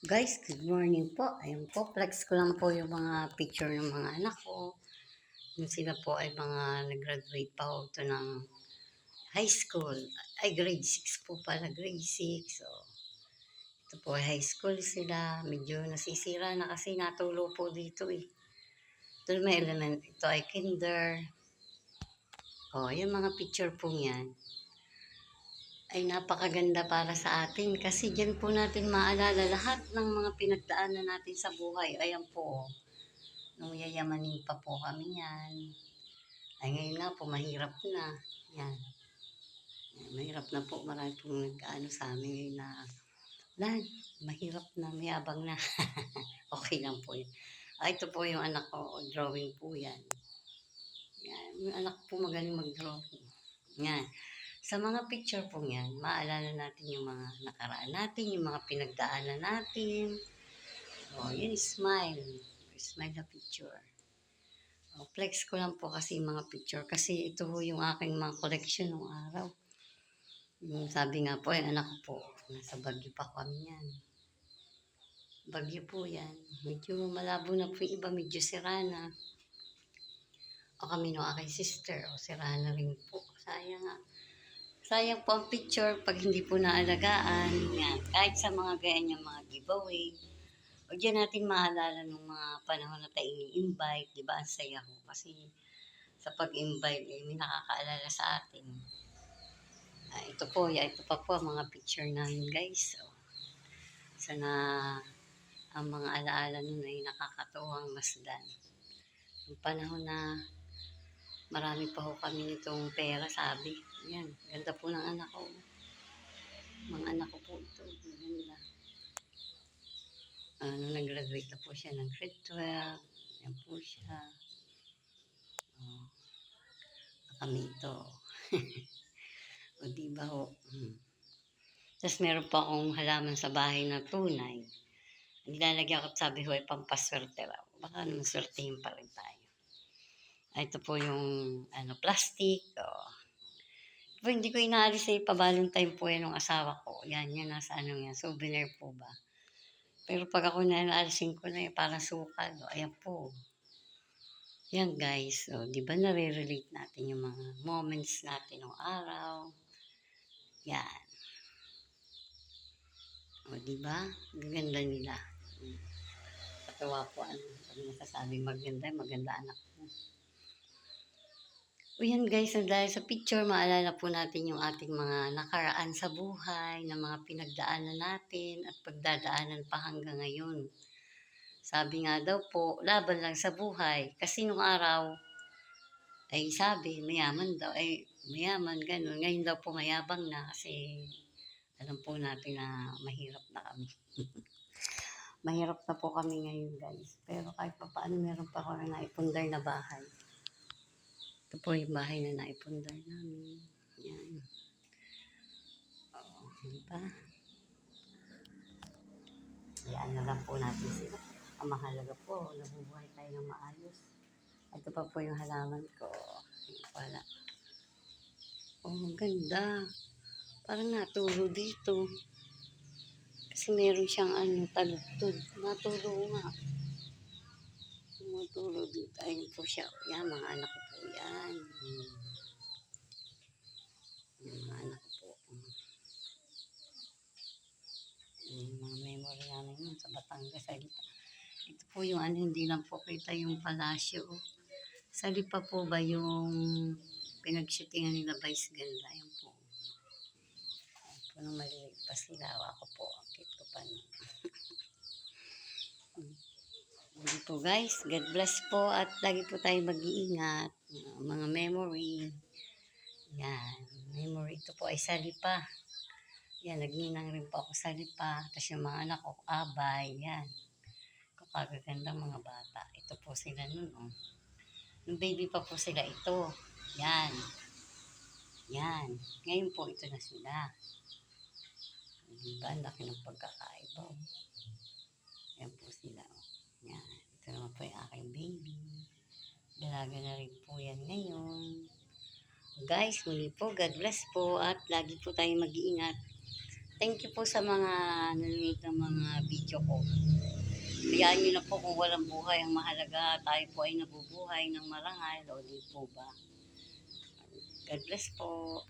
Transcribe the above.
Guys, good morning po. Ayun po, flex ko lang po yung mga picture ng mga anak ko. Yung sila po ay mga nag-graduate pa ho to ng high school. Ay, grade 6 po pala, grade 6. So, ito po ay high school sila. Medyo nasisira na kasi natulo po dito eh. Ito may element, ito ay kinder. Oh, yung mga picture po yan ay napakaganda para sa atin kasi diyan po natin maalala lahat ng mga pinagdaanan natin sa buhay. Ayan po, nung yayamanin pa po kami yan. Ay ngayon na po, mahirap na. Yan. Mahirap na po. Marami pong nag-ano sa amin ngayon na, Lan, mahirap na, mayabang na. Okay lang po yun. Ito po yung anak ko, drawing po yan. Yan. Yung anak po magaling mag-drawing. Yan. Sa mga picture po yan, maalala natin yung mga nakaraan natin, yung mga pinagdaanan natin. Oh, yun, smile. Smile na picture. Oh, flex ko lang po kasi yung mga picture kasi ito ho yung aking mga collection ng araw. Yung sabi nga po, yung anak ko po, nasa Baguio pa kami yan. Baguio po yan. Medyo malabo na po yung iba, medyo sira na. O kami no aking sister, o sira na rin po. Sayang nga. Sayang po ang picture pag hindi po naalagaan. Yan. Kahit sa mga ganyan yung mga giveaway. O dyan natin maalala nung mga panahon na tayo ini-invite. Di ba? Ang saya ho. Kasi sa pag-invite, eh, may nakakaalala sa atin. Ito po, ito pa po mga picture namin guys. So, sana ang mga alaala nun ay nakakatuwang masdan. Yung panahon na marami pa ho kami nitong pera, sabi. Yan, ganda po ng anak ko. Mga anak ko po ito, maganda. Nung nag-graduate na po siya ng grade 12, yan po siya. Oh, kami ito. O diba ho? Tapos meron pa akong halaman sa bahay na tunay. Nilalagyan ko at sabi ko ay pampaswerte raw. Baka naman swertehin pa rin tayo. Ito po yung plastic. Oh. Po, hindi ko inaalis eh, pa-valentine po yan ng asawa ko. Yan nasa yan, souvenir po ba. Pero pag ako naalisin ko na yan, parang sukal. Oh. Ayan po. Yan guys, so, di ba nare-relate natin yung mga moments natin ng araw. Yan. O, di ba? Gaganda nila. Katawa po, pag nasasabi maganda anak mo. O yan guys, dahil sa picture, maalala po natin yung ating mga nakaraan sa buhay, na mga pinagdaanan natin at pagdadaanan pa hanggang ngayon. Sabi nga daw po, laban lang sa buhay. Kasi nung araw, ay sabi, mayaman daw, ay mayaman, ganun. Ngayon daw po mayabang na kasi alam po natin na mahirap na kami. Mahirap na po kami ngayon guys. Pero kahit pa paano meron pa ako na naipundar na bahay. Ito po yung bahay na naipundar namin. Yan. Oo, diba? Yan na lang po natin sila. Ang mahalaga po, nabubuhay tayo ng maayos. Ito pa po yung halaman ko. Yung pala. Oh, ang ganda. Parang naturo dito. Kasi meron siyang taludtod. Naturo nga. Naturo dito. Ayun po siya. Yan, mga anak ko po yan. Mga anak ko po. Yung mga memory namin yun sa Batangas. Ito po yung hindi lang po kita yung palasyo. Sa lipa po ba yung pinag-shootingan nila Vice Ganda? Yan po. Yan po nung maliliit pa sila. Ako po, ang cute ko pa nun. Hindi po guys, God bless po at lagi po tayo mag-iingat. Mga memory. Yan, memory. Ito po ay sa lipa. Yan, nagninang rin po ako sa lipa. Tapos yung mga anak ko, abay. Yan. Kagagandang mga bata. Ito po sila nun, oh. Nung baby pa po sila ito. Yan. Yan. Ngayon po, ito na sila. Diba? Ang laki ng pagkakaiba. Oh. Yan po sila, oh. Yan. Ito naman po yung aking baby. Dalaga na rin po yan ngayon. Guys, muli po, God bless po at lagi po tayong mag-iingat. Thank you po sa mga nanonood ng mga video ko. Hayaan niyo na po kung walang buhay ang mahalaga, tayo po ay nabubuhay ng marangal, o di po ba? God bless po.